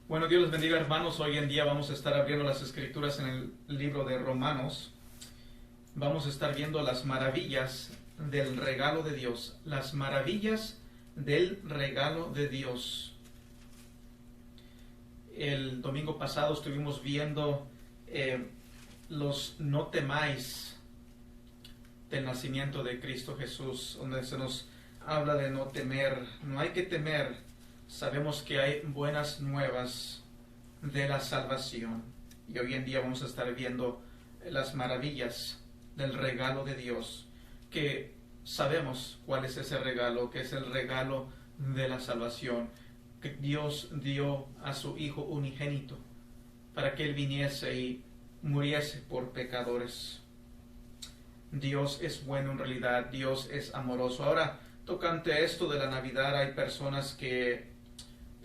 Bueno, Dios les bendiga, hermanos. Hoy en día vamos a estar abriendo las escrituras en el libro de Romanos. Vamos a estar viendo las maravillas del regalo de Dios. Las maravillas del regalo de Dios. El domingo pasado estuvimos viendo los no temáis del nacimiento de Cristo Jesús, donde se nos habla de no temer. No hay que temer. Sabemos que hay buenas nuevas de la salvación. Y hoy en día vamos a estar viendo las maravillas del regalo de Dios, que sabemos cuál es ese regalo, que es el regalo de la salvación, que Dios dio a su Hijo unigénito para que Él viniese y muriese por pecadores. Dios es bueno en realidad, Dios es amoroso. Ahora, tocante esto de la Navidad, hay personas que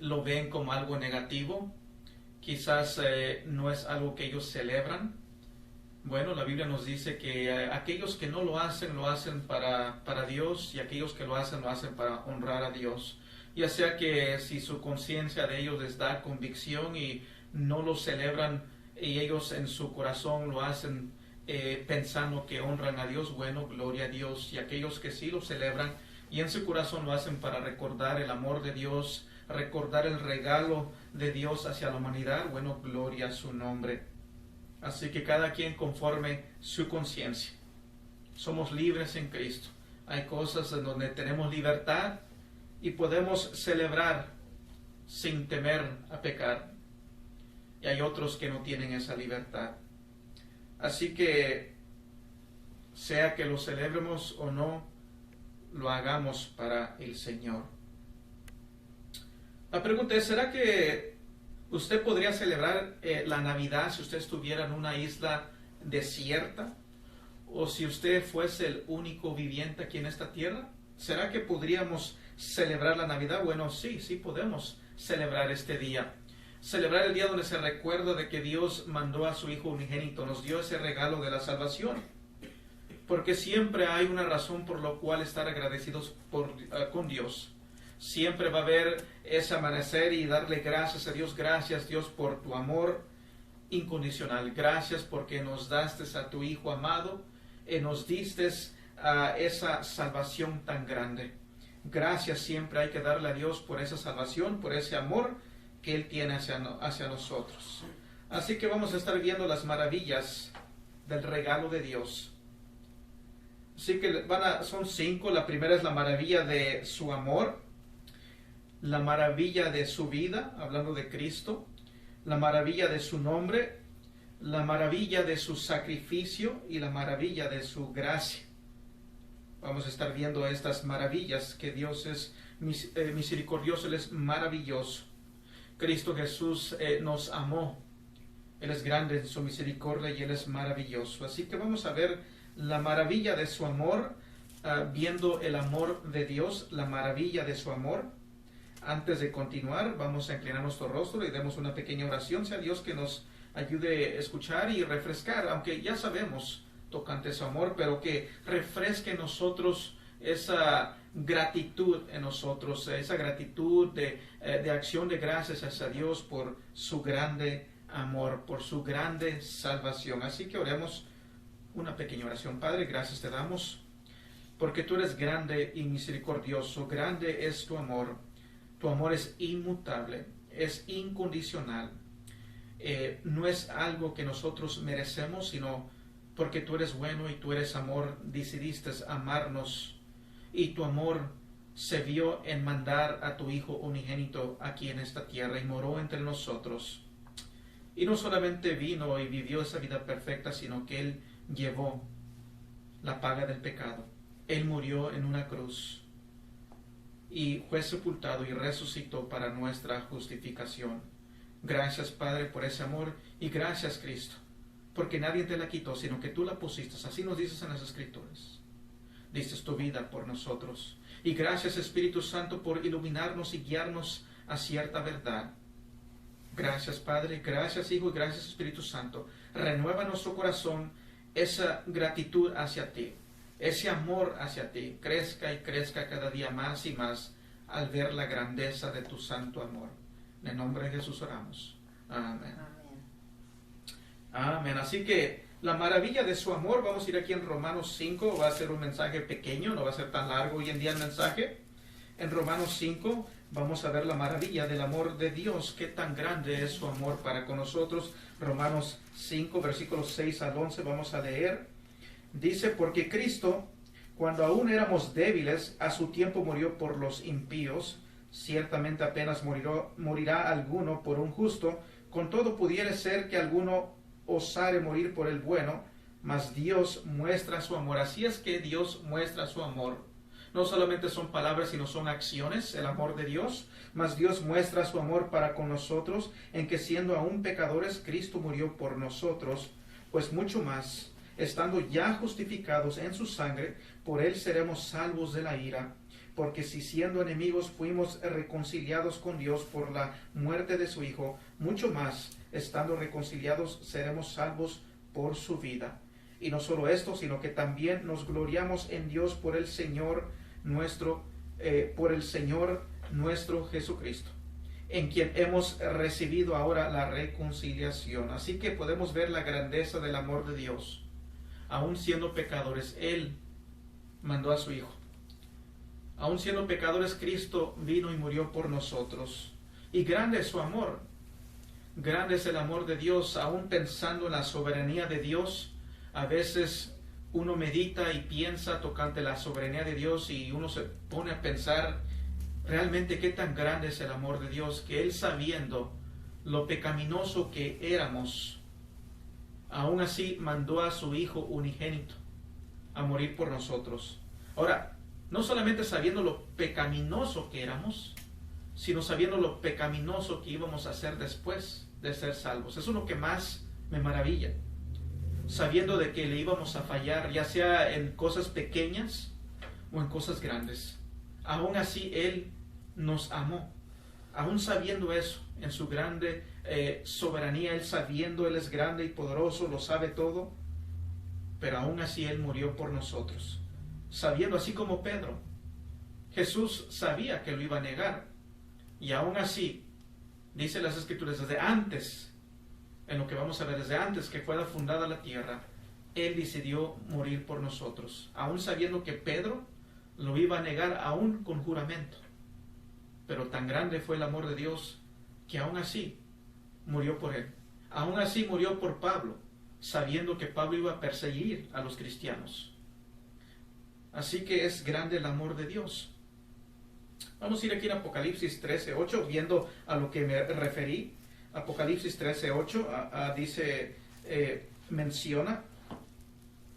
lo ven como algo negativo, quizás no es algo que ellos celebran. Bueno, la Biblia nos dice que aquellos que no lo hacen para Dios, y aquellos que lo hacen para honrar a Dios. Ya sea que si su conciencia de ellos les da convicción y no lo celebran, y ellos en su corazón lo hacen pensando que honran a Dios, bueno, gloria a Dios. Y aquellos que sí lo celebran y en su corazón lo hacen para recordar el amor de Dios, recordar el regalo de Dios hacia la humanidad, bueno, gloria a su nombre. Así que cada quien conforme su conciencia. Somos libres en Cristo. Hay cosas en donde tenemos libertad y podemos celebrar sin temer a pecar. Y hay otros que no tienen esa libertad. Así que, sea que lo celebremos o no, lo hagamos para el Señor. La pregunta es, ¿será que usted podría celebrar la Navidad si usted estuviera en una isla desierta? ¿O si usted fuese el único viviente aquí en esta tierra? ¿Será que podríamos celebrar la Navidad? Bueno, sí podemos celebrar este día. Celebrar el día donde se recuerda de que Dios mandó a su Hijo unigénito, nos dio ese regalo de la salvación. Porque siempre hay una razón por la cual estar agradecidos con Dios. Siempre va a haber ese amanecer y darle gracias a Dios. Gracias, Dios, por tu amor incondicional. Gracias porque nos daste a tu Hijo amado y nos diste esa salvación tan grande. Gracias siempre hay que darle a Dios por esa salvación, por ese amor que Él tiene hacia nosotros. Así que vamos a estar viendo las maravillas del regalo de Dios. Así que son 5. La primera es la maravilla de su amor, la maravilla de su vida, hablando de Cristo, la maravilla de su nombre, la maravilla de su sacrificio y la maravilla de su gracia. Vamos a estar viendo estas maravillas, que Dios es misericordioso, Él es maravilloso. Cristo Jesús nos amó, Él es grande en su misericordia y Él es maravilloso. Así que vamos a ver la maravilla de su amor, viendo el amor de Dios, la maravilla de su amor. Antes de continuar, vamos a inclinar nuestro rostro y demos una pequeña oración, sea Dios que nos ayude a escuchar y refrescar, aunque ya sabemos tocante su amor, pero que refresque en nosotros esa gratitud en nosotros, esa gratitud de acción de gracias hacia Dios por su grande amor, por su grande salvación. Así que oremos una pequeña oración. Padre, gracias te damos porque tú eres grande y misericordioso. Grande es tu amor. Tu amor es inmutable, es incondicional. No es algo que nosotros merecemos, sino porque tú eres bueno y tú eres amor, decidiste amarnos. Y tu amor se vio en mandar a tu Hijo unigénito aquí en esta tierra y moró entre nosotros. Y no solamente vino y vivió esa vida perfecta, sino que Él llevó la paga del pecado. Él murió en una cruz y fue sepultado y resucitó para nuestra justificación. Gracias, Padre, por ese amor, y gracias, Cristo, porque nadie te la quitó, sino que tú la pusiste. Así nos dices en las Escrituras. Diste tu vida por nosotros. Y gracias, Espíritu Santo, por iluminarnos y guiarnos a cierta verdad. Gracias, Padre, gracias, Hijo, y gracias, Espíritu Santo. Renueva en nuestro corazón esa gratitud hacia ti, ese amor hacia ti. Crezca y crezca cada día más y más al ver la grandeza de tu santo amor. En el nombre de Jesús oramos. Amén. Amén. Amén. Así que la maravilla de su amor, vamos a ir aquí en Romanos 5, va a ser un mensaje pequeño, no va a ser tan largo hoy en día el mensaje. En Romanos 5 vamos a ver la maravilla del amor de Dios, qué tan grande es su amor para con nosotros. Romanos 5, versículos 6 al 11, vamos a leer. Dice, porque Cristo, cuando aún éramos débiles, a su tiempo murió por los impíos. Ciertamente apenas morirá alguno por un justo, con todo pudiera ser que alguno osare morir por el bueno, mas Dios muestra su amor. Así es que Dios muestra su amor. No solamente son palabras, sino son acciones, el amor de Dios. Mas Dios muestra su amor para con nosotros, en que siendo aún pecadores, Cristo murió por nosotros. Pues mucho más, estando ya justificados en su sangre, por él seremos salvos de la ira. Porque si siendo enemigos fuimos reconciliados con Dios por la muerte de su Hijo, mucho más, estando reconciliados, seremos salvos por su vida. Y no solo esto, sino que también nos gloriamos en Dios por el Señor nuestro Jesucristo, en quien hemos recibido ahora la reconciliación. Así que podemos ver la grandeza del amor de Dios. Aún siendo pecadores, Él mandó a su Hijo. Aún siendo pecadores, Cristo vino y murió por nosotros. Y grande es su amor. Grande es el amor de Dios. Aún pensando en la soberanía de Dios, a veces uno medita y piensa tocante la soberanía de Dios y uno se pone a pensar realmente qué tan grande es el amor de Dios, que Él, sabiendo lo pecaminoso que éramos, aún así mandó a su Hijo unigénito a morir por nosotros. Ahora, no solamente sabiendo lo pecaminoso que éramos, sino sabiendo lo pecaminoso que íbamos a hacer después de ser salvos. Eso es lo que más me maravilla. Sabiendo de que le íbamos a fallar, ya sea en cosas pequeñas o en cosas grandes. Aún así, Él nos amó. Aún sabiendo eso, en su grande soberanía, Él sabiendo, Él es grande y poderoso, lo sabe todo, pero aún así Él murió por nosotros. Sabiendo, así como Pedro, Jesús sabía que lo iba a negar, y aún así, dice las Escrituras, desde antes, en lo que vamos a ver, desde antes que fuera fundada la tierra, Él decidió morir por nosotros, aún sabiendo que Pedro lo iba a negar, aún con juramento. Pero tan grande fue el amor de Dios, que aún así murió por él. Aún así murió por Pablo, sabiendo que Pablo iba a perseguir a los cristianos. Así que es grande el amor de Dios. Vamos a ir aquí en Apocalipsis 13:8, viendo a lo que me referí. Apocalipsis 13:8 dice, menciona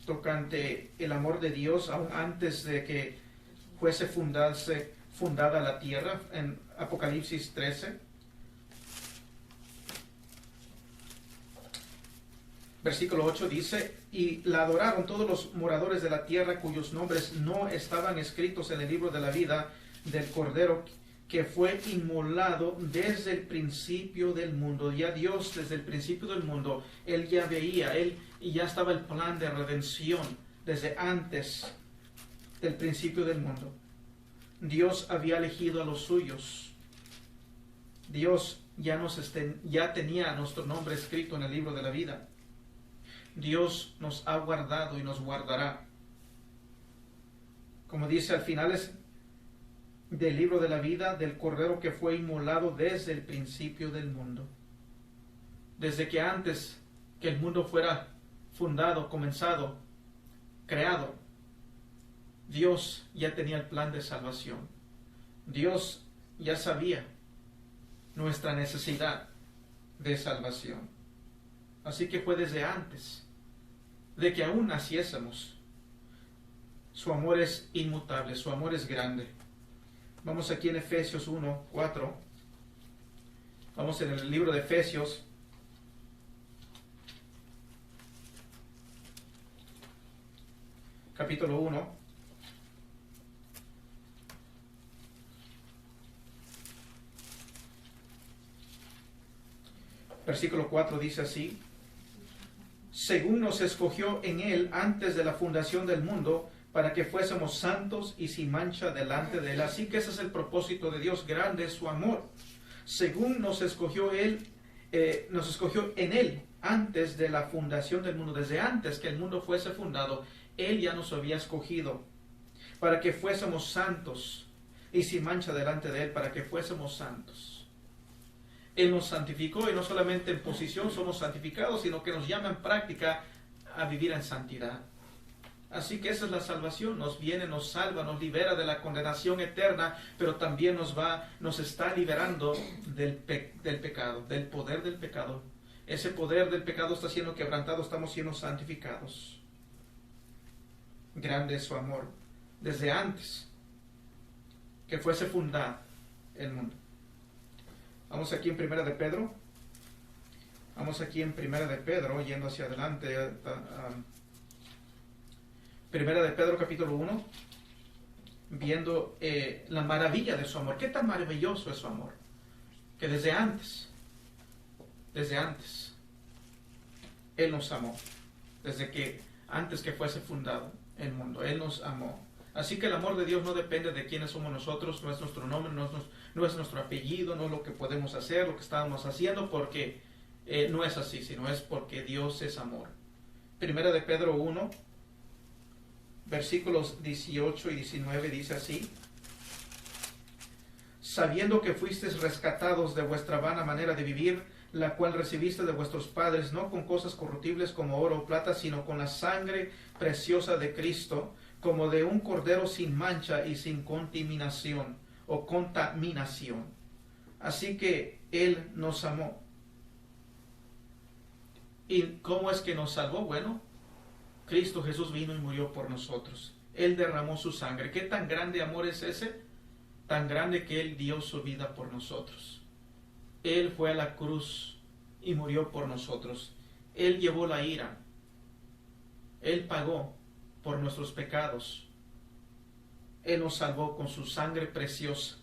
tocante el amor de Dios aún antes de que fuese fundada la tierra, en Apocalipsis 13. Versículo 8 dice, y la adoraron todos los moradores de la tierra cuyos nombres no estaban escritos en el libro de la vida del Cordero que fue inmolado desde el principio del mundo. Ya Dios desde el principio del mundo, Él ya veía, y ya estaba el plan de redención desde antes del principio del mundo. Dios había elegido a los suyos. Dios ya tenía nuestro nombre escrito en el libro de la vida. Dios nos ha guardado y nos guardará. Como dice al final del libro de la vida del Cordero que fue inmolado desde el principio del mundo. Desde que antes que el mundo fuera fundado, comenzado, creado, Dios ya tenía el plan de salvación. Dios ya sabía nuestra necesidad de salvación. Así que fue desde antes de que aún naciésemos. Su amor es inmutable, su amor es grande. Vamos aquí en Efesios 1:4. Vamos en el libro de Efesios. Capítulo 1. Versículo 4 dice así: según nos escogió en Él antes de la fundación del mundo, para que fuésemos santos y sin mancha delante de Él. Así que ese es el propósito de Dios. Grande es su amor. según nos escogió en Él antes de la fundación del mundo, desde antes que el mundo fuese fundado, Él ya nos había escogido para que fuésemos santos y sin mancha delante de Él, para que fuésemos santos. Él nos santificó, y no solamente en posición somos santificados, sino que nos llama en práctica a vivir en santidad. Así que esa es la salvación, nos viene, nos salva, nos libera de la condenación eterna, pero también nos está liberando del pecado, del poder del pecado. Ese poder del pecado está siendo quebrantado, estamos siendo santificados. Grande es su amor, desde antes que fuese fundado el mundo. Vamos aquí en Primera de Pedro. Vamos aquí en Primera de Pedro, yendo hacia adelante. Primera de Pedro capítulo 1, viendo la maravilla de su amor. ¿Qué tan maravilloso es su amor? Que desde antes, Él nos amó. Desde que antes que fuese fundado el mundo, Él nos amó. Así que el amor de Dios no depende de quiénes somos nosotros, no es nuestro nombre, no es nuestro apellido, no es lo que podemos hacer, lo que estábamos haciendo, porque no es así, sino es porque Dios es amor. Primera de Pedro 1, versículos 18 y 19 dice así: sabiendo que fuisteis rescatados de vuestra vana manera de vivir, la cual recibiste de vuestros padres, no con cosas corruptibles como oro o plata, sino con la sangre preciosa de Cristo, como de un cordero sin mancha y sin contaminación o contaminación. Así que Él nos amó. ¿Y cómo es que nos salvó? Bueno, Cristo Jesús vino y murió por nosotros. Él derramó su sangre. ¿Qué tan grande amor es ese? Tan grande que Él dio su vida por nosotros. Él fue a la cruz y murió por nosotros. Él llevó la ira. Él pagó por nuestros pecados. Él nos salvó con su sangre preciosa.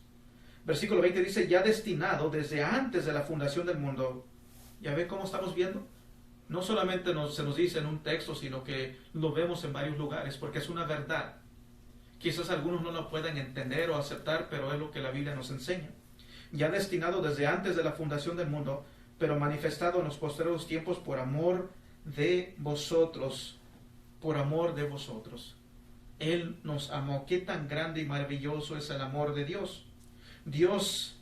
Versículo 20 dice: ya destinado desde antes de la fundación del mundo. ¿Ya ve cómo estamos viendo? No solamente se nos dice en un texto, sino que lo vemos en varios lugares, porque es una verdad. Quizás algunos no lo puedan entender o aceptar, pero es lo que la Biblia nos enseña. Ya destinado desde antes de la fundación del mundo, pero manifestado en los posteriores tiempos por amor de vosotros. Por amor de vosotros. Él nos amó. Qué tan grande y maravilloso es el amor de Dios. Dios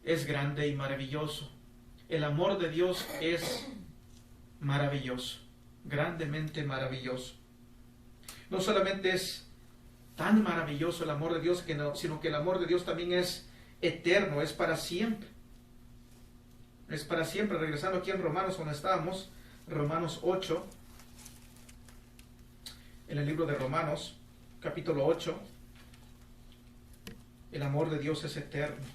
es grande y maravilloso. El amor de Dios es maravilloso, grandemente maravilloso. No solamente es tan maravilloso el amor de Dios, sino que el amor de Dios también es eterno, es para siempre. Es para siempre. Regresando aquí en Romanos, donde estábamos, Romanos 8, en el libro de Romanos, capítulo 8, el amor de Dios es eterno.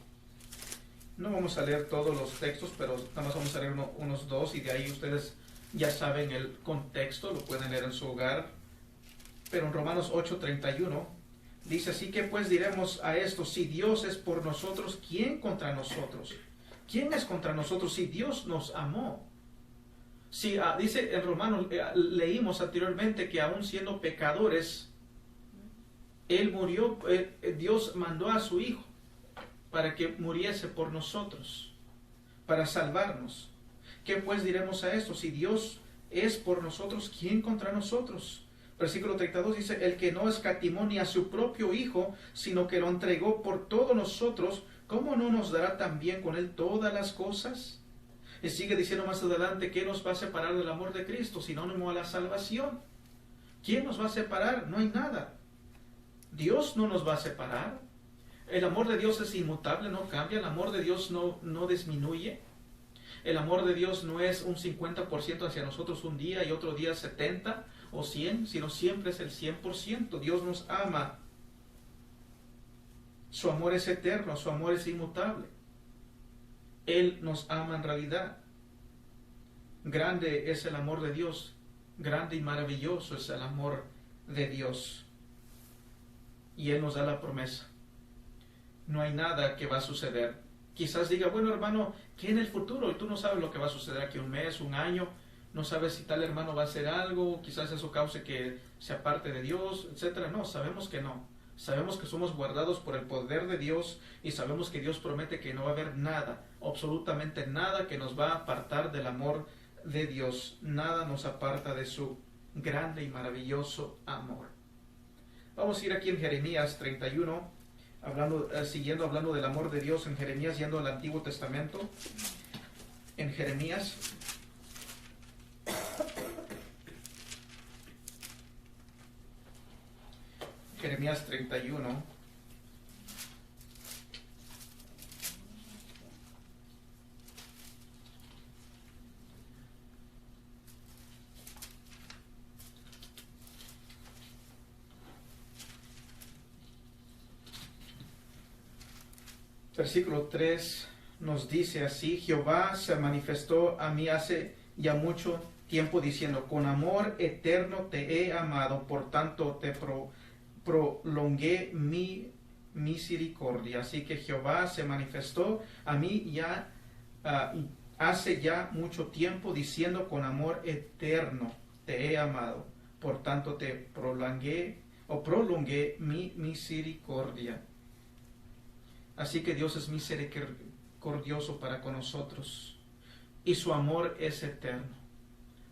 No vamos a leer todos los textos, pero nada más vamos a leer unos dos, y de ahí ustedes ya saben el contexto, lo pueden leer en su hogar. Pero en Romanos 8:31 dice: así que pues diremos a esto, si Dios es por nosotros, ¿quién contra nosotros? ¿Quién es contra nosotros si Dios nos amó? Si, dice en Romanos, leímos anteriormente que aún siendo pecadores, Él murió, Dios mandó a su Hijo para que muriese por nosotros, para salvarnos. ¿Qué pues diremos a esto? Si Dios es por nosotros, ¿quién contra nosotros? Versículo 32 dice: el que no escatimó ni a su propio Hijo, sino que lo entregó por todos nosotros, ¿cómo no nos dará también con Él todas las cosas? Y sigue diciendo más adelante: ¿qué nos va a separar del amor de Cristo? Sinónimo a la salvación. ¿Quién nos va a separar? No hay nada. Dios no nos va a separar. El amor de Dios es inmutable, no cambia. El amor de Dios no disminuye. El amor de Dios no es un 50% hacia nosotros un día y otro día 70 o 100, sino siempre es el 100%. Dios nos ama. Su amor es eterno, su amor es inmutable. Él nos ama en realidad. Grande es el amor de Dios. Grande y maravilloso es el amor de Dios. Y Él nos da la promesa. No hay nada que va a suceder. Quizás diga: bueno, hermano, ¿qué en el futuro? Y tú no sabes lo que va a suceder aquí un mes, un año. No sabes si tal hermano va a hacer algo. Quizás eso cause que se aparte de Dios, etc. No, sabemos que no. Sabemos que somos guardados por el poder de Dios y sabemos que Dios promete que no va a haber nada, absolutamente nada que nos va a apartar del amor de Dios. Nada nos aparta de su grande y maravilloso amor. Vamos a ir aquí en Jeremías 31, siguiendo hablando del amor de Dios en Jeremías, yendo al Antiguo Testamento. En Jeremías Jeremías 31. Versículo 3 nos dice así: Jehová se manifestó a mí hace ya mucho tiempo diciendo, con amor eterno te he amado, por tanto te prolongué mi misericordia. Así que Jehová se manifestó a mí ya hace ya mucho tiempo diciendo, con amor eterno te he amado, por tanto te prolongué mi misericordia. Así que Dios es misericordioso para con nosotros y su amor es eterno,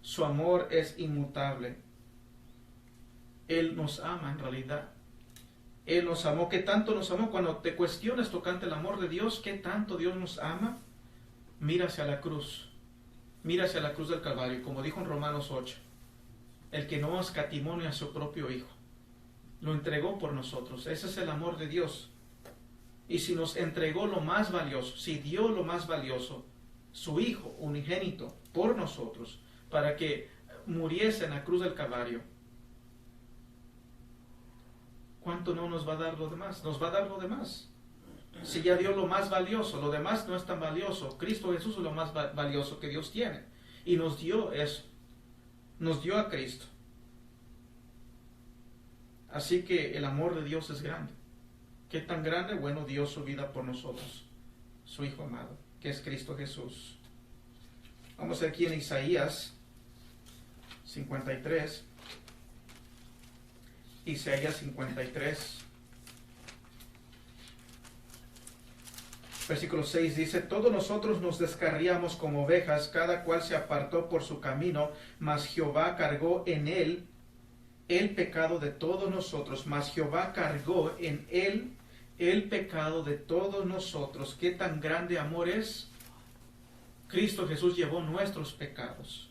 su amor es inmutable. Él nos ama en realidad. Él nos amó. ¿Qué tanto nos amó? Cuando te cuestiones tocante el amor de Dios, ¿qué tanto Dios nos ama? Mira hacia la cruz. Mira hacia la cruz del Calvario, como dijo en Romanos 8. El que no escatimó ni a su propio Hijo, lo entregó por nosotros. Ese es el amor de Dios. Y si nos entregó lo más valioso, si dio lo más valioso, su Hijo unigénito, por nosotros, para que muriese en la cruz del Calvario, ¿cuánto no nos va a dar lo demás? Nos va a dar lo demás. Si ya dio lo más valioso, lo demás no es tan valioso. Cristo Jesús es lo más valioso que Dios tiene. Y nos dio eso. Nos dio a Cristo. Así que el amor de Dios es grande. ¿Qué tan grande? Bueno, dio su vida por nosotros. Su Hijo amado, que es Cristo Jesús. Vamos aquí en Isaías 53. Isaías 53. Versículo 6 dice, todos nosotros nos descarriamos como ovejas, cada cual se apartó por su camino, mas Jehová cargó en él el pecado de todos nosotros, mas Jehová cargó en él el pecado de todos nosotros. ¿Qué tan grande amor es? Cristo Jesús llevó nuestros pecados.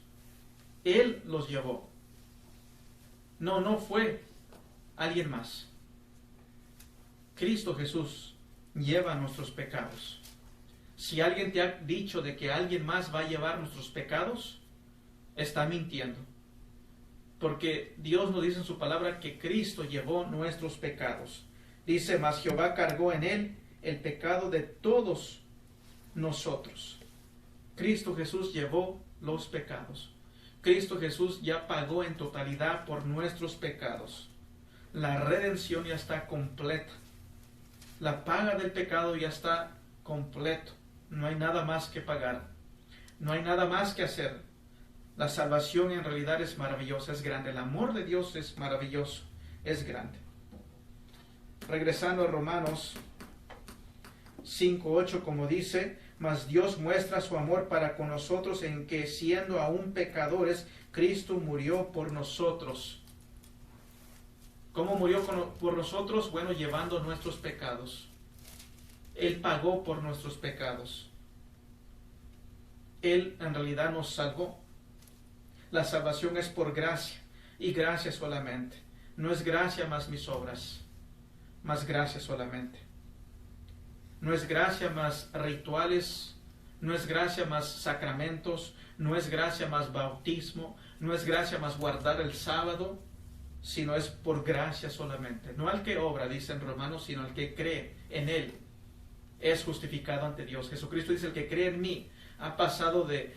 Él los llevó. No fue alguien más. Cristo Jesús lleva nuestros pecados. Si alguien te ha dicho de que alguien más va a llevar nuestros pecados, está mintiendo. Porque Dios nos dice en su palabra que Cristo llevó nuestros pecados. Dice, mas Jehová cargó en él el pecado de todos nosotros. Cristo Jesús llevó los pecados. Cristo Jesús ya pagó en totalidad por nuestros pecados. La redención ya está completa. La paga del pecado ya está completo. No hay nada más que pagar. No hay nada más que hacer. La salvación en realidad es maravillosa, es grande. El amor de Dios es maravilloso, es grande. Regresando a Romanos 5:8, como dice, mas Dios muestra su amor para con nosotros en que, siendo aún pecadores, Cristo murió por nosotros. ¿Cómo murió por nosotros? Bueno, llevando nuestros pecados. Él pagó por nuestros pecados. Él en realidad nos salvó. La salvación es por gracia, y gracia solamente. No es gracia más mis obras, más gracia solamente. No es gracia más rituales, no es gracia más sacramentos, no es gracia más bautismo, no es gracia más guardar el sábado, sino es por gracia solamente. No al que obra, dice en Romanos, sino al que cree en Él, es justificado ante Dios. Jesucristo dice, el que cree en mí ha pasado de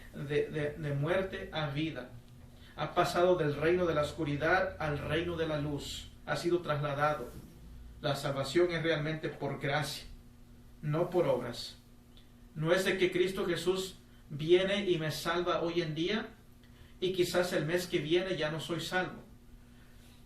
muerte a vida. Ha pasado del reino de la oscuridad al reino de la luz. Ha sido trasladado. La salvación es realmente por gracia, no por obras. No es de que Cristo Jesús viene y me salva hoy en día y quizás el mes que viene ya no soy salvo.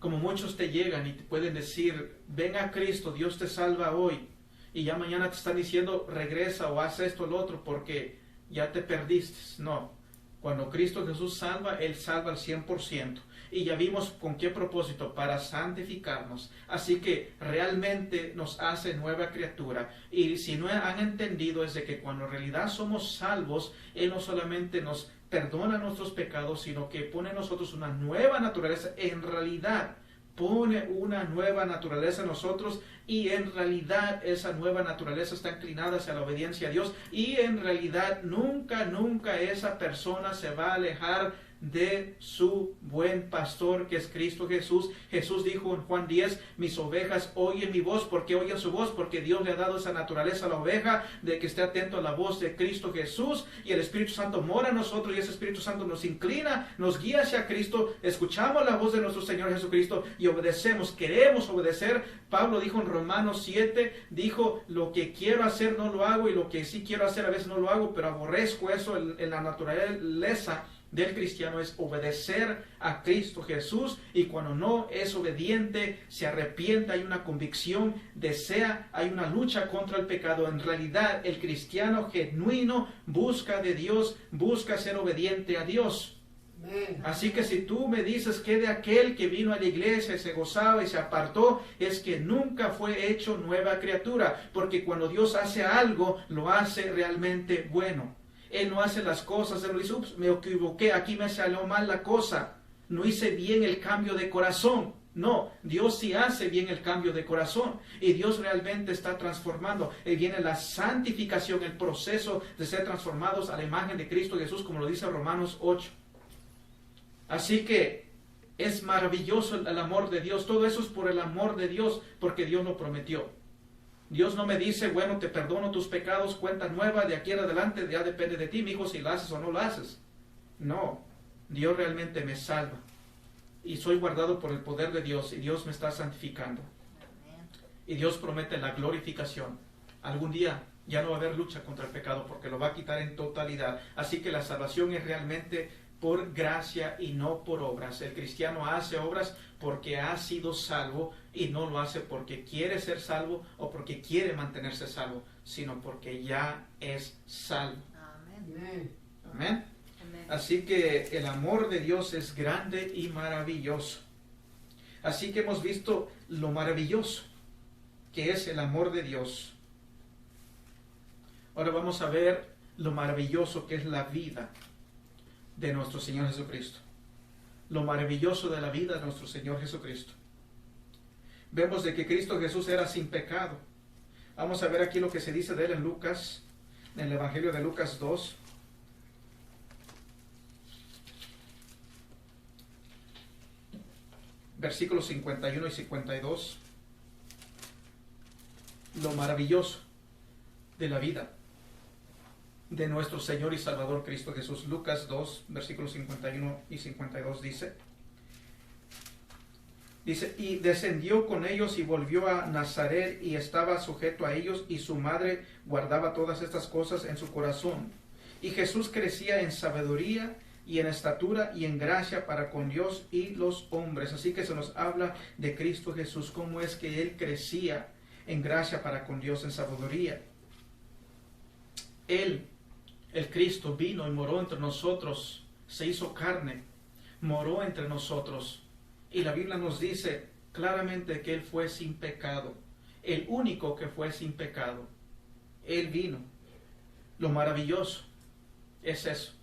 Como muchos te llegan y te pueden decir, ven a Cristo, Dios te salva hoy. Y ya mañana te están diciendo, regresa o haz esto o lo otro porque ya te perdiste. No, cuando Cristo Jesús salva, Él salva al 100%. Y ya vimos con qué propósito, para santificarnos. Así que realmente nos hace nueva criatura. Y si no han entendido es de que cuando en realidad somos salvos, Él no solamente nos perdona nuestros pecados, sino que pone en nosotros una nueva naturaleza. En realidad pone una nueva naturaleza en nosotros, y en realidad esa nueva naturaleza está inclinada hacia la obediencia a Dios, y en realidad nunca esa persona se va a alejar de su buen pastor, que es Cristo Jesús. Jesús dijo en Juan 10, mis ovejas oyen mi voz. ¿Por qué oyen su voz? Porque Dios le ha dado esa naturaleza a la oveja, de que esté atento a la voz de Cristo Jesús, y el Espíritu Santo mora en nosotros, y ese Espíritu Santo nos inclina, nos guía hacia Cristo. Escuchamos la voz de nuestro Señor Jesucristo y obedecemos, queremos obedecer. Pablo dijo en Romanos 7, dijo, lo que quiero hacer no lo hago, y lo que sí quiero hacer a veces no lo hago, pero aborrezco eso. En la naturaleza del cristiano es obedecer a Cristo Jesús, y cuando no es obediente, se arrepiente, hay una convicción, desea, hay una lucha contra el pecado. En realidad el cristiano genuino busca de Dios, busca ser obediente a Dios. Así que si tú me dices que de aquel que vino a la iglesia y se gozaba y se apartó, es que nunca fue hecho nueva criatura, porque cuando Dios hace algo, lo hace realmente bueno. Él no hace las cosas, él no dice, ups, me equivoqué, aquí me salió mal la cosa, no hice bien el cambio de corazón. No, Dios sí hace bien el cambio de corazón, y Dios realmente está transformando. Y viene la santificación, el proceso de ser transformados a la imagen de Cristo Jesús, como lo dice Romanos 8. Así que es maravilloso el amor de Dios. Todo eso es por el amor de Dios, porque Dios lo prometió. Dios no me dice, bueno, te perdono tus pecados, cuenta nueva, de aquí en adelante ya depende de ti, mi hijo, si lo haces o no lo haces. No, Dios realmente me salva, y soy guardado por el poder de Dios, y Dios me está santificando. Y Dios promete la glorificación. Algún día ya no va a haber lucha contra el pecado, porque lo va a quitar en totalidad. Así que la salvación es realmente por gracia y no por obras. El cristiano hace obras porque ha sido salvo, y no lo hace porque quiere ser salvo o porque quiere mantenerse salvo, sino porque ya es salvo. Amén. Amén. Así que el amor de Dios es grande y maravilloso. Así que hemos visto lo maravilloso que es el amor de Dios. Ahora vamos a ver lo maravilloso que es la vida de nuestro Señor Jesucristo. Lo maravilloso de la vida de nuestro Señor Jesucristo. Vemos de que Cristo Jesús era sin pecado. Vamos a ver aquí lo que se dice de él en Lucas, en el Evangelio de Lucas 2. Versículos 51 y 52. Lo maravilloso de la vida de nuestro Señor y Salvador Cristo Jesús. Lucas 2, versículos 51 y 52 dice, y descendió con ellos y volvió a Nazaret, y estaba sujeto a ellos, y su madre guardaba todas estas cosas en su corazón. Y Jesús crecía en sabiduría y en estatura y en gracia para con Dios y los hombres. Así que se nos habla de Cristo Jesús, cómo es que Él crecía en gracia para con Dios, en sabiduría. Él, el Cristo, vino y moró entre nosotros, se hizo carne, moró entre nosotros, y la Biblia nos dice claramente que Él fue sin pecado, el único que fue sin pecado. Él vino. Lo maravilloso es eso,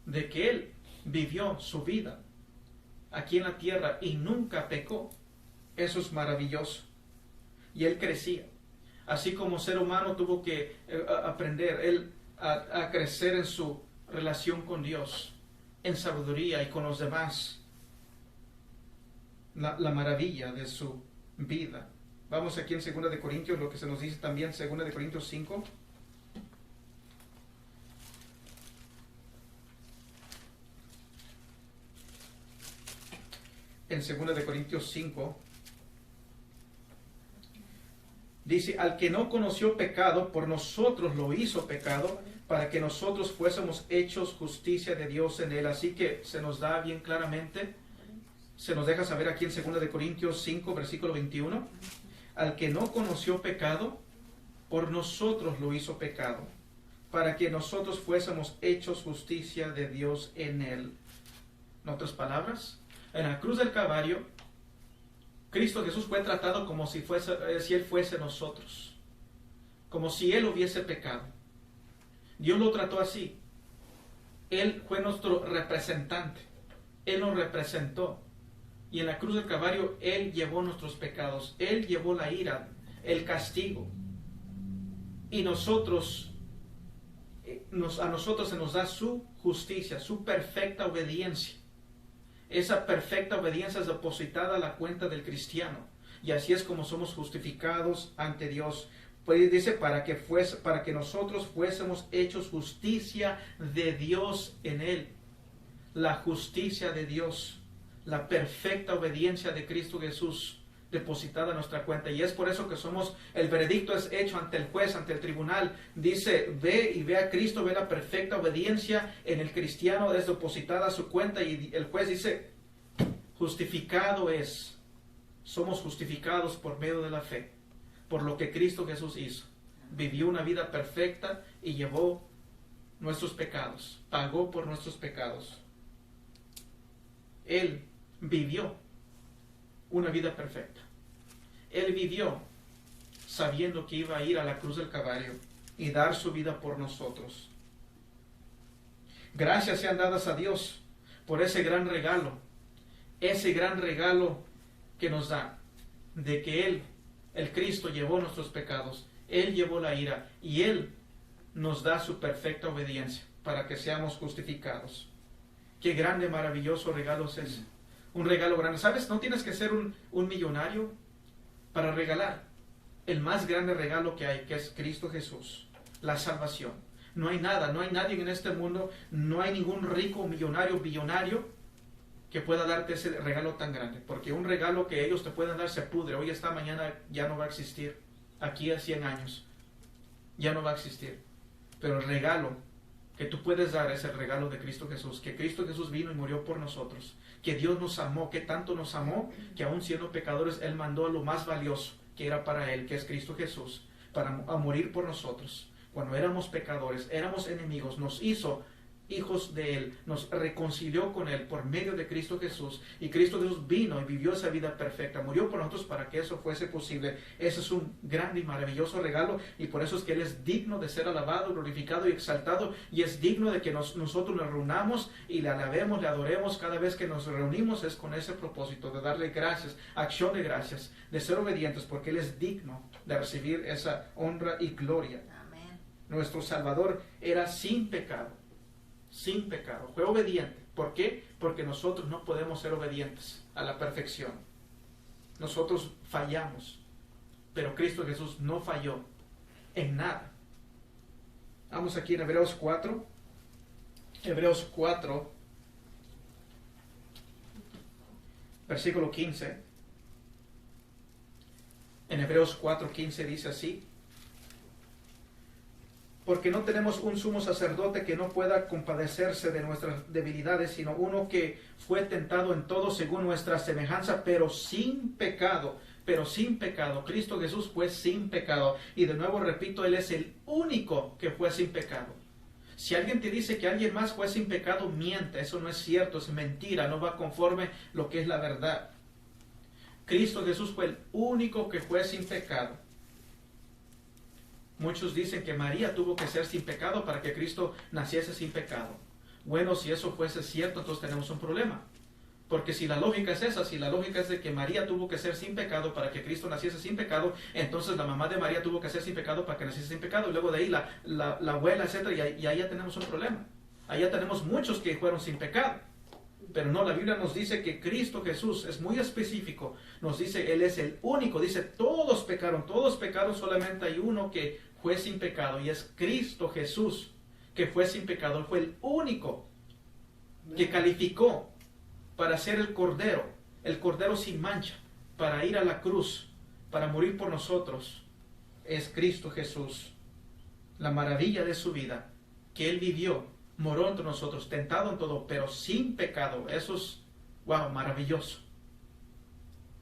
de que Él vivió su vida aquí en la tierra y nunca pecó. Eso es maravilloso. Y Él crecía. Así como ser humano tuvo que aprender Él a crecer en su relación con Dios, en sabiduría y con los demás. La maravilla de su vida. Vamos aquí en 2 de Corintios, lo que se nos dice también, 2 de Corintios 5. En 2 de Corintios 5, dice, al que no conoció pecado, por nosotros lo hizo pecado, para que nosotros fuésemos hechos justicia de Dios en él. Así que se nos da bien claramente se nos deja saber aquí en 2 de Corintios 5, versículo 21. Al que no conoció pecado, por nosotros lo hizo pecado, para que nosotros fuésemos hechos justicia de Dios en él. En otras palabras, en la cruz del Calvario, Cristo Jesús fue tratado como si Él fuese nosotros, como si Él hubiese pecado. Dios lo trató así. Él fue nuestro representante. Él nos representó. Y en la cruz del Calvario, Él llevó nuestros pecados. Él llevó la ira, el castigo. Y a nosotros se nos da su justicia, su perfecta obediencia. Esa perfecta obediencia es depositada a la cuenta del cristiano. Y así es como somos justificados ante Dios. Pues dice, para que nosotros fuésemos hechos justicia de Dios en Él. La justicia de Dios, la perfecta obediencia de Cristo Jesús depositada en nuestra cuenta. Y es por eso que el veredicto es hecho ante el juez, ante el tribunal. Dice, ve a Cristo, ve la perfecta obediencia en el cristiano, es depositada a su cuenta. Y el juez dice, justificado es. Somos justificados por medio de la fe, por lo que Cristo Jesús hizo. Vivió una vida perfecta y llevó nuestros pecados, pagó por nuestros pecados. Él vivió una vida perfecta. Él vivió sabiendo que iba a ir a la cruz del Calvario y dar su vida por nosotros. Gracias sean dadas a Dios por ese gran regalo que nos da, de que Él, el Cristo, llevó nuestros pecados. Él llevó la ira y Él nos da su perfecta obediencia para que seamos justificados. Qué grande, maravilloso regalo es ese. Un regalo grande. ¿Sabes? No tienes que ser un millonario para regalar el más grande regalo que hay, que es Cristo Jesús, la salvación. No hay nadie en este mundo, no hay ningún rico, millonario, billonario que pueda darte ese regalo tan grande. Porque un regalo que ellos te pueden dar se pudre. Hoy está, mañana ya no va a existir. Aquí a 100 años ya no va a existir. Pero el regalo que tú puedes dar es el regalo de Cristo Jesús, que Cristo Jesús vino y murió por nosotros, que Dios nos amó, que tanto nos amó, que aún siendo pecadores, Él mandó a lo más valioso que era para Él, que es Cristo Jesús, a morir por nosotros. Cuando éramos pecadores, éramos enemigos, nos hizo hijos de Él, nos reconcilió con Él por medio de Cristo Jesús, y Cristo Jesús vino y vivió esa vida perfecta, murió por nosotros para que eso fuese posible. Ese es un grande y maravilloso regalo, y por eso es que Él es digno de ser alabado, glorificado y exaltado, y es digno de que nosotros nos reunamos y le alabemos, le adoremos. Cada vez que nos reunimos es con ese propósito de darle gracias, acción de gracias, de ser obedientes, porque Él es digno de recibir esa honra y gloria. Amén. Nuestro Salvador era sin pecado, fue obediente. ¿Por qué? Porque nosotros no podemos ser obedientes a la perfección. Nosotros fallamos, pero Cristo Jesús no falló en nada. Vamos aquí en Hebreos 4. Hebreos 4, versículo 15. En Hebreos 4:15 dice así: porque no tenemos un sumo sacerdote que no pueda compadecerse de nuestras debilidades, sino uno que fue tentado en todo según nuestra semejanza, pero sin pecado. Cristo Jesús fue sin pecado. Y de nuevo repito, Él es el único que fue sin pecado. Si alguien te dice que alguien más fue sin pecado, miente. Eso no es cierto, es mentira, no va conforme lo que es la verdad. Cristo Jesús fue el único que fue sin pecado. Muchos dicen que María tuvo que ser sin pecado para que Cristo naciese sin pecado. Bueno, si eso fuese cierto, entonces tenemos un problema. Porque si la lógica es esa, si la lógica es de que María tuvo que ser sin pecado para que Cristo naciese sin pecado, entonces la mamá de María tuvo que ser sin pecado para que naciese sin pecado, y luego de ahí la abuela, etc. Y ahí ya tenemos un problema. Ahí ya tenemos muchos que fueron sin pecado. Pero no, la Biblia nos dice que Cristo Jesús es muy específico. Nos dice, Él es el único. Dice, todos pecaron, solamente hay uno que fue sin pecado, y es Cristo Jesús, que fue sin pecado. Él fue el único que calificó para ser el Cordero sin mancha, para ir a la cruz, para morir por nosotros. Es Cristo Jesús. La maravilla de su vida, que Él vivió, moró entre nosotros, tentado en todo, pero sin pecado. Eso es, wow, maravilloso.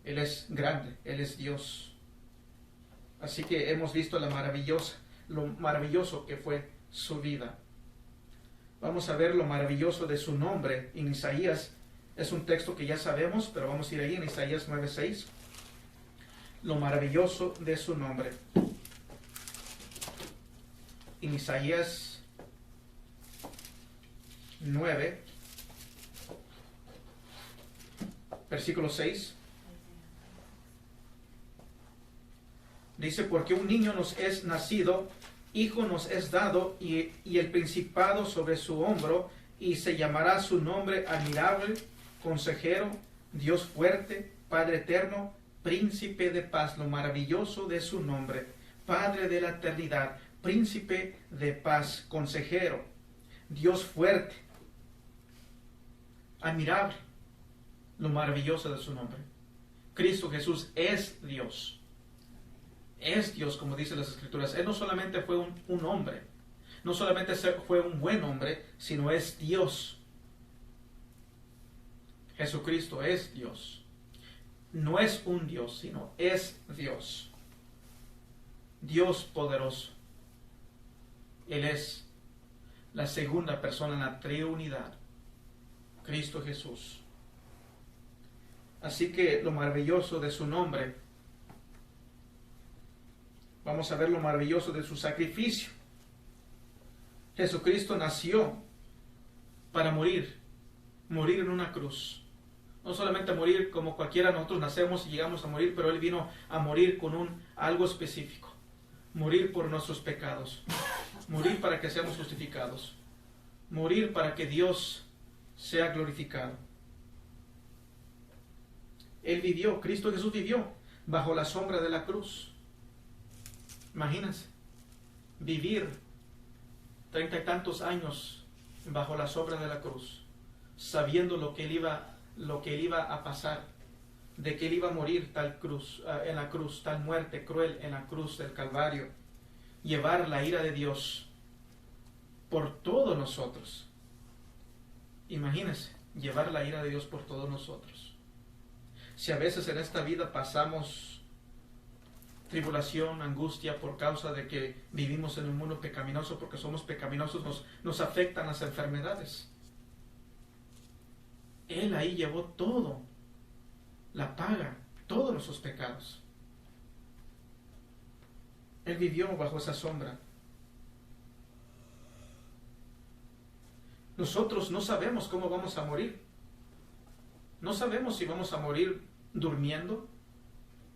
Él es grande, Él es Dios. Así que hemos visto lo maravilloso que fue su vida. Vamos a ver lo maravilloso de su nombre en Isaías. Es un texto que ya sabemos, pero vamos a ir ahí en Isaías 9:6. Lo maravilloso de su nombre. En Isaías 9, versículo 6. Dice, porque un niño nos es nacido, hijo nos es dado, y el principado sobre su hombro, y se llamará su nombre admirable, consejero, Dios fuerte, Padre eterno, príncipe de paz. Lo maravilloso de su nombre, Padre de la eternidad, príncipe de paz, consejero, Dios fuerte, admirable. Lo maravilloso de su nombre. Cristo Jesús es Dios. Es Dios, como dicen las Escrituras. Él no solamente fue un hombre, no solamente fue un buen hombre, sino es Dios. Jesucristo es Dios. No es un Dios, sino es Dios. Dios poderoso. Él es la segunda persona en la Trinidad. Cristo Jesús. Así que lo maravilloso de su nombre. Vamos a ver lo maravilloso de su sacrificio. Jesucristo nació para morir en una cruz. No solamente morir como cualquiera de nosotros nacemos y llegamos a morir, pero Él vino a morir con algo específico. Morir por nuestros pecados. Morir para que seamos justificados. Morir para que Dios sea glorificado. Él vivió, Cristo Jesús vivió bajo la sombra de la cruz. Imagínense, vivir 30 y tantos años bajo la sombra de la cruz, sabiendo lo que él iba a pasar, de que él iba a morir en la cruz, tal muerte cruel en la cruz del Calvario, llevar la ira de Dios por todos nosotros. Imagínense, llevar la ira de Dios por todos nosotros. Si a veces en esta vida pasamos tribulación, angustia por causa de que vivimos en un mundo pecaminoso, porque somos pecaminosos, nos afectan las enfermedades. Él ahí llevó todo, la paga, todos nuestros pecados. Él vivió bajo esa sombra. Nosotros no sabemos cómo vamos a morir. No sabemos si vamos a morir durmiendo.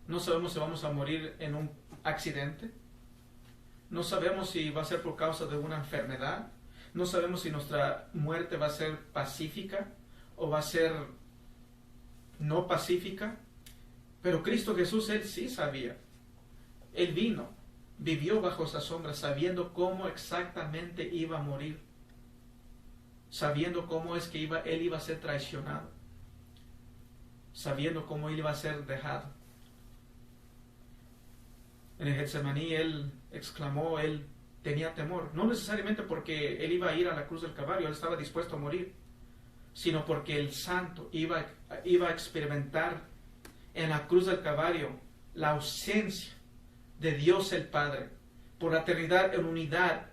No sabemos si vamos a morir en un accidente. No sabemos si va a ser por causa de una enfermedad. No sabemos si nuestra muerte va a ser pacífica o va a ser no pacífica. Pero Cristo Jesús, Él sí sabía. Él vino, vivió bajo esa sombra, sabiendo cómo exactamente iba a morir. Sabiendo cómo es que Él iba a ser traicionado. Sabiendo cómo Él iba a ser dejado. En el Getsemaní Él exclamó, Él tenía temor. No necesariamente porque Él iba a ir a la cruz del Calvario, Él estaba dispuesto a morir. Sino porque el Santo iba a experimentar en la cruz del Calvario la ausencia de Dios el Padre. Por la eternidad en unidad,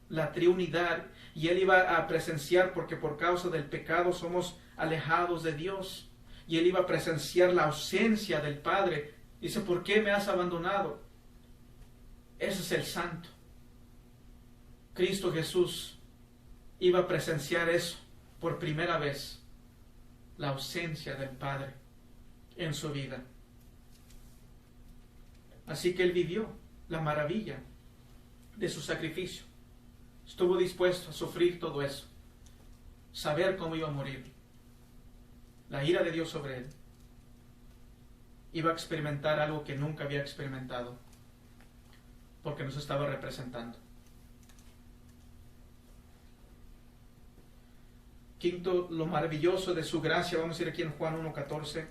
la triunidad. Y Él iba a presenciar, porque por causa del pecado somos alejados de Dios. Y Él iba a presenciar la ausencia del Padre. Dice, ¿por qué me has abandonado? Ese es el Santo. Cristo Jesús iba a presenciar eso por primera vez. La ausencia del Padre en su vida. Así que Él vivió la maravilla de su sacrificio. Estuvo dispuesto a sufrir todo eso. Saber cómo iba a morir. La ira de Dios sobre Él. Iba a experimentar algo que nunca había experimentado. Porque nos estaba representando. Quinto, lo maravilloso de su gracia. Vamos a ir aquí en Juan 1:14.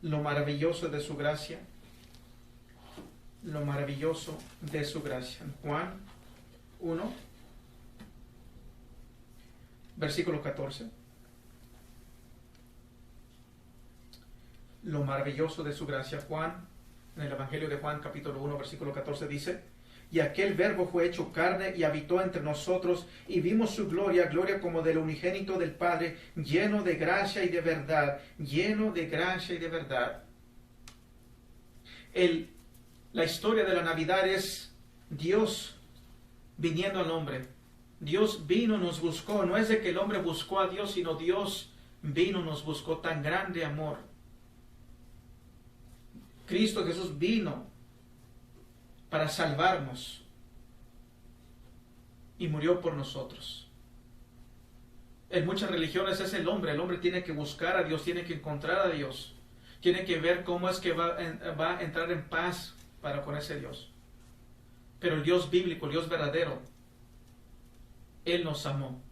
Lo maravilloso de su gracia. Lo maravilloso de su gracia. En Juan 1, versículo 14. lo maravilloso de su gracia. Juan, en el Evangelio de Juan, capítulo 1, versículo 14, dice: y aquel verbo fue hecho carne y habitó entre nosotros, y vimos su gloria, gloria como del unigénito del Padre, lleno de gracia y de verdad, lleno de gracia y de verdad. La historia de la Navidad es Dios viniendo al hombre. Dios vino, nos buscó. No es de que el hombre buscó a Dios, sino Dios vino, nos buscó. Tan grande amor. Cristo Jesús vino para salvarnos y murió por nosotros. En muchas religiones es el hombre tiene que buscar a Dios, tiene que encontrar a Dios, tiene que ver cómo es que va a entrar en paz para con ese Dios. Pero el Dios bíblico, el Dios verdadero, Él nos amó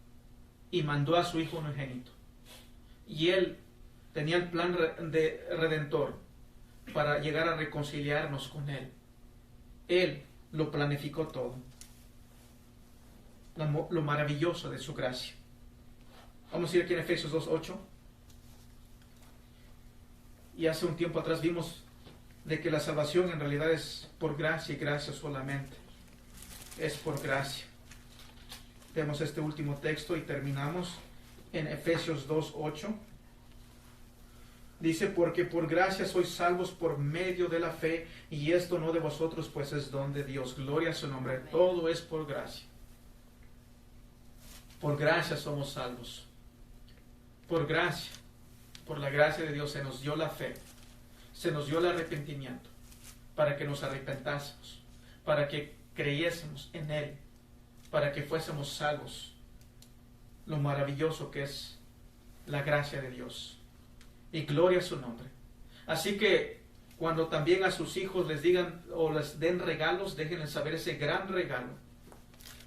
y mandó a su Hijo unigénito. Y Él tenía el plan de redentor para llegar a reconciliarnos con Él. Él lo planificó todo. Lo maravilloso de su gracia. Vamos a ir aquí en Efesios 2:8. Y hace un tiempo atrás vimos de que la salvación en realidad es por gracia y gracia solamente. Es por gracia. Vemos este último texto y terminamos en Efesios 2:8. Dice: porque por gracia sois salvos por medio de la fe, y esto no de vosotros, pues es don de Dios. Gloria a su nombre. Todo es por gracia. Por gracia somos salvos. Por gracia. Por la gracia de Dios se nos dio la fe. Se nos dio el arrepentimiento. Para que nos arrepentásemos. Para que creyésemos en Él. Para que fuésemos salvos. Lo maravilloso que es la gracia de Dios. Y gloria a su nombre. Así que cuando también a sus hijos les digan o les den regalos, déjenles saber ese gran regalo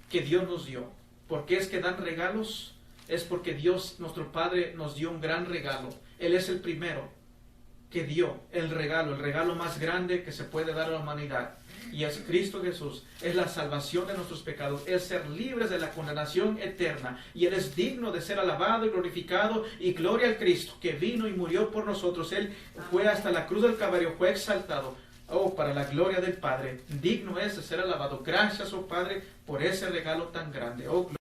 que Dios nos dio. ¿Por qué es que dan regalos? Es porque Dios, nuestro Padre, nos dio un gran regalo. Él es el primero que dio el regalo más grande que se puede dar a la humanidad. Y es Cristo Jesús. Es la salvación de nuestros pecados. Es ser libres de la condenación eterna. Y Él es digno de ser alabado y glorificado. Y gloria al Cristo que vino y murió por nosotros. Él fue hasta la cruz del Calvario. Fue exaltado. Oh, para la gloria del Padre. Digno es de ser alabado. Gracias, oh Padre, por ese regalo tan grande. Oh,